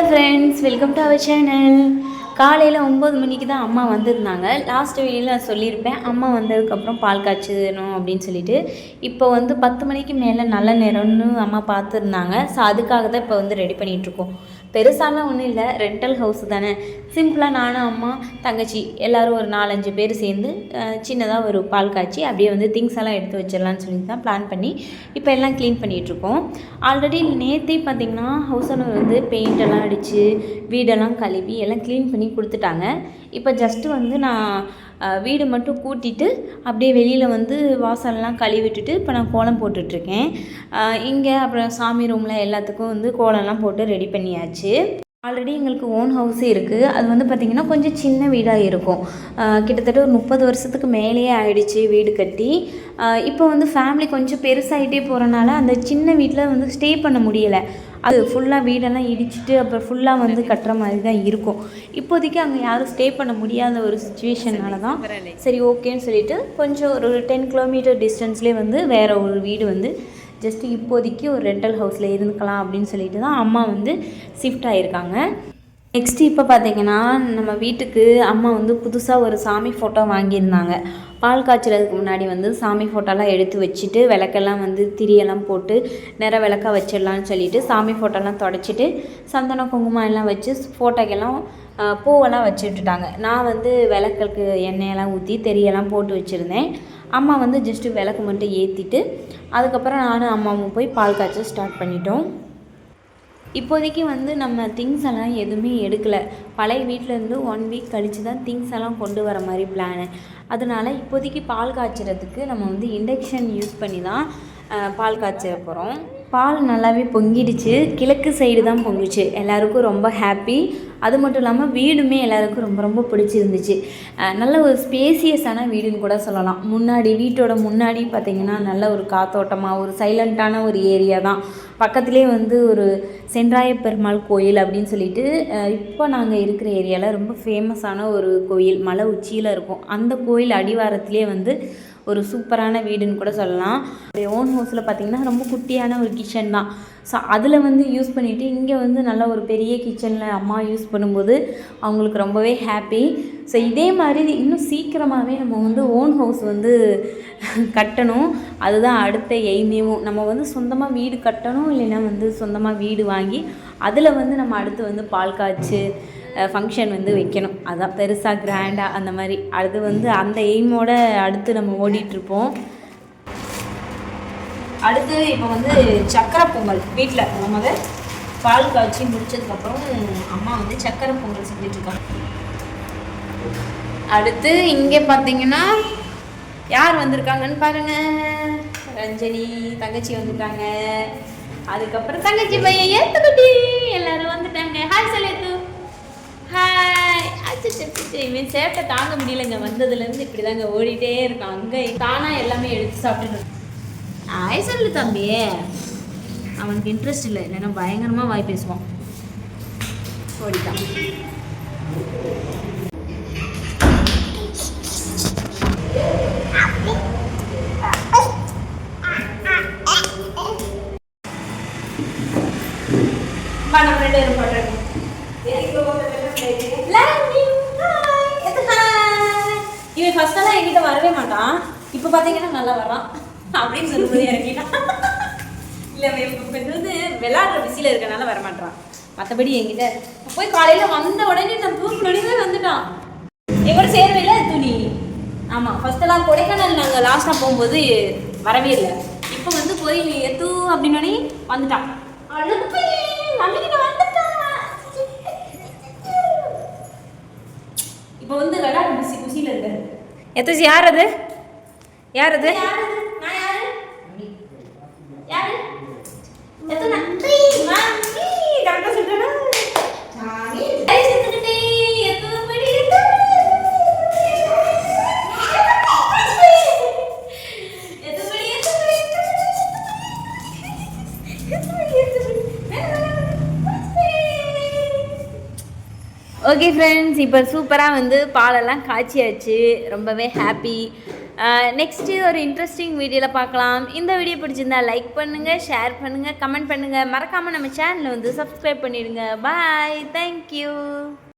Hello friends, welcome to our channel. காலையில் 9 மணிக்கு தான் அம்மா வந்திருந்தாங்க. லாஸ்ட் வீடியோவில் நான் சொல்லியிருப்பேன், அம்மா வந்ததுக்கப்புறம் பால் காய்ச்சணும் அப்படின்னு சொல்லிட்டு. இப்போ வந்து 10 மணிக்கு மேலே நல்ல நேரம்னு அம்மா பார்த்துருந்தாங்க. ஸோ அதுக்காக தான் இப்போ வந்து ரெடி பண்ணிகிட்ருக்கோம். பெருசாலாம் ஒன்றும் இல்லை, ரெண்டல் ஹவுஸ் தானே. சிம்பிளாக நானும் அம்மா தங்கச்சி எல்லோரும் ஒரு 4-5 பேர் சேர்ந்து சின்னதாக ஒரு பால் காய்ச்சி அப்படியே வந்து திங்ஸ் எல்லாம் எடுத்து வச்சிடலான்னு சொல்லி தான் பிளான் பண்ணி இப்போ எல்லாம் க்ளீன் பண்ணிகிட்ருக்கோம். ஆல்ரெடி நேற்றே பார்த்திங்கன்னா ஹவுஸ் ஓனர் வந்து பெயிண்டெல்லாம் அடித்து வீடெல்லாம் கழுவி எல்லாம் க்ளீன் பண்ணி கொடுத்துட்டாங்க. இப்போ ஜஸ்ட்டு வந்து நான் வீடு மட்டும் கூட்டிட்டு அப்படியே வெளியில் வந்து வாசல்லாம் கழுவிட்டுட்டு இப்போ நான் கோலம் போட்டுட்ருக்கேன். இங்கே அப்புறம் சாமி ரூமில் எல்லாத்துக்கும் வந்து கோலம்லாம் போட்டு ரெடி பண்ணியாச்சு. ஆல்ரெடி எங்களுக்கு ஓன் ஹவுஸே இருக்குது. அது வந்து பார்த்திங்கன்னா கொஞ்சம் சின்ன வீடாக இருக்கும். கிட்டத்தட்ட ஒரு 30 வருஷத்துக்கு மேலேயே ஆகிடுச்சு வீடு கட்டி. இப்போ வந்து ஃபேமிலி கொஞ்சம் பெருசாகிட்டே போகிறனால அந்த சின்ன வீட்டில் வந்து ஸ்டே பண்ண முடியலை. அது ஃபுல்லாக வீடெல்லாம் இடிச்சிட்டு அப்புறம் ஃபுல்லாக வந்து கட்டுற மாதிரி தான் இருக்கும். இப்போதைக்கு அங்கே யாரும் ஸ்டே பண்ண முடியாத ஒரு சுச்சுவேஷனால தான் சரி ஓகேன்னு சொல்லிவிட்டு கொஞ்சம் ஒரு 10 கிலோமீட்டர் டிஸ்டன்ஸ்லேயே வந்து வேறு ஒரு வீடு வந்து ஜஸ்ட்டு இப்போதைக்கு ஒரு ரெண்டல் ஹவுஸில் இருந்துக்கலாம் அப்படின்னு சொல்லிட்டு தான் அம்மா வந்து ஷிஃப்ட் ஆகியிருக்காங்க. நெக்ஸ்ட்டு இப்போ பார்த்திங்கன்னா நம்ம வீட்டுக்கு அம்மா வந்து புதுசாக ஒரு சாமி ஃபோட்டோ வாங்கியிருந்தாங்க. பால் காய்ச்சறதுக்கு முன்னாடி வந்து சாமி ஃபோட்டோலாம் எடுத்து வச்சுட்டு விளக்கெல்லாம் வந்து திரியெல்லாம் போட்டு விளக்க வச்சிடலான்னு சொல்லிவிட்டு சாமி ஃபோட்டோலாம் தொடச்சிட்டு சந்தனம் குங்குமம் எல்லாம் வச்சு ஃபோட்டோக்கெல்லாம் பூவெல்லாம் வச்சு விட்டுட்டாங்க. நான் வந்து விளக்குக்கு எண்ணெயெல்லாம் ஊற்றி தெரியெல்லாம் போட்டு வச்சுருந்தேன். அம்மா வந்து ஜஸ்ட்டு விளக்கு மட்டும் ஏற்றிட்டு அதுக்கப்புறம் நானும் அம்மாவும் போய் பால் காய்ச்ச ஸ்டார்ட் பண்ணிட்டோம். இப்போதைக்கு வந்து நம்ம திங்ஸ் எல்லாம் எதுவுமே எடுக்கலை. பழைய வீட்டிலேருந்து 1 வீக் கழித்து தான் திங்ஸ் எல்லாம் கொண்டு வர மாதிரி பிளானு. அதனால் இப்போதைக்கு பால் காய்ச்சறதுக்கு நம்ம வந்து இண்டக்ஷன் யூஸ் பண்ணி தான் பால் காய்ச்ச போகிறோம். பால் நல்லாவே பொங்கிடுச்சு. கிழக்கு சைடு தான் பொங்குச்சு. எல்லாருக்கும் ரொம்ப ஹாப்பி. அது மட்டும் இல்லாமல் வீடுமே எல்லாருக்கும் ரொம்ப ரொம்ப பிடிச்சிருந்துச்சு. நல்ல ஒரு ஸ்பேசியஸான வீடுன்னு கூட சொல்லலாம். வீட்டோட முன்னாடி பார்த்திங்கன்னா நல்ல ஒரு காத்தோட்டமாக ஒரு சைலண்ட்டான ஒரு ஏரியா தான். பக்கத்துலேயே வந்து ஒரு சென்றாய பெருமாள் கோயில் அப்படின்னு சொல்லிட்டு இப்போ நாங்கள் இருக்கிற ஏரியாவில் ரொம்ப ஃபேமஸான ஒரு கோயில் மலை உச்சியில் இருக்கும். அந்த கோயில் அடிவாரத்திலே வந்து ஒரு சூப்பரான வீடுன்னு கூட சொல்லலாம். ஓன் ஹவுஸில் பார்த்திங்கன்னா ரொம்ப குட்டியான ஒரு கிச்சன் தான். ஸோ அதில் வந்து யூஸ் பண்ணிவிட்டு இங்கே வந்து நல்ல ஒரு பெரிய கிச்சனில் அம்மா யூஸ் பண்ணும்போது அவங்களுக்கு ரொம்பவே ஹாப்பி. ஸோ இதே மாதிரி இன்னும் சீக்கிரமாகவே நம்ம வந்து ஓன் ஹவுஸ் வந்து கட்டணும். அதுதான் அடுத்த எய்மேவும். நம்ம வந்து சொந்தமாக வீடு கட்டணும், இல்லைன்னா வந்து சொந்தமாக வீடு வாங்கி அதில் வந்து நம்ம அடுத்து வந்து பால் காய்ச்சி ஃபங்க்ஷன் வந்து வைக்கணும். அதுதான் பெருசாக கிராண்டாக அந்த மாதிரி. அது வந்து அந்த எய்மோடு அடுத்து நம்ம ஓடிட்டுருப்போம். அடுத்து இப்போ வந்து சக்கரை பொங்கல் வீட்டில் நம்ம பால் காய்ச்சி முடிச்சதுக்கப்புறம் அம்மா வந்து சக்கரை பொங்கல் செஞ்சிட்ருக்காங்க. அடுத்து இங்கே பார்த்தீங்கன்னா யார் வந்திருக்காங்கன்னு பாருங்கள். ரஞ்சனி தங்கச்சி வந்துட்டாங்க. அதுக்கப்புறம் தங்கச்சி பையன் ஏத்துக்குட்டி எல்லாரும் வந்துட்டாங்க. ஹாய் சொல்லேத்து. ஹாய். இவன் சேட்டை தாங்க முடியலைங்க. வந்ததுலேருந்து இப்படி தாங்க ஓடிட்டே இருக்கான். அங்கே தானாக எல்லாமே எடுத்து சாப்பிட்டுட்டு. ஹாய் சொல்லு தம்பி. அவனுக்கு இன்ட்ரெஸ்ட் இல்லை, இல்லைன்னா பயங்கரமாக வாய் பேசுவான். ஓடிட்டான். இவன் ஃபர்ஸ்டெல்லாம் என்கிட்ட வரவே மாட்டான். இப்போ பார்த்தீங்கன்னா நல்லா வரான் அப்படின்னு சொல்லும்போது இறங்கிட்டான். இல்லை இப்போ வந்து விளையாடுற பிஸியில் இருக்கனால வரமாட்டான். மற்றபடி என்கிட்ட போய் காலையில் வந்த உடனே நான் தூக்கினோடனே வந்துட்டான். எங்கூட சேரவே இல்லை துணி. ஆமாம், ஃபர்ஸ்டெல்லாம் கொடைக்கானல் நாங்கள் லாஸ்ட்டாக போகும்போது வரவே இல்லை. இப்போ வந்து போய் எத்து அப்படின்னோடனே வந்துட்டான். இப்போ வந்து விளையாட்டு பிஸி குசியில் இருக்கு. எத்தச்சு யார் அது? யார் அது? ஓகே ஃப்ரெண்ட்ஸ், இப்போ சூப்பராக வந்து பாலெல்லாம் காய்ச்சியாச்சு. ரொம்பவே ஹாப்பி. நெக்ஸ்ட்டு ஒரு இன்ட்ரெஸ்டிங் வீடியோவில் பார்க்கலாம். இந்த வீடியோ பிடிச்சிருந்தா லைக் பண்ணுங்கள், ஷேர் பண்ணுங்கள், கமெண்ட் பண்ணுங்கள். மறக்காமல் நம்ம சேனலை வந்து சப்ஸ்கிரைப் பண்ணிடுங்க. பாய், தேங்க்யூ.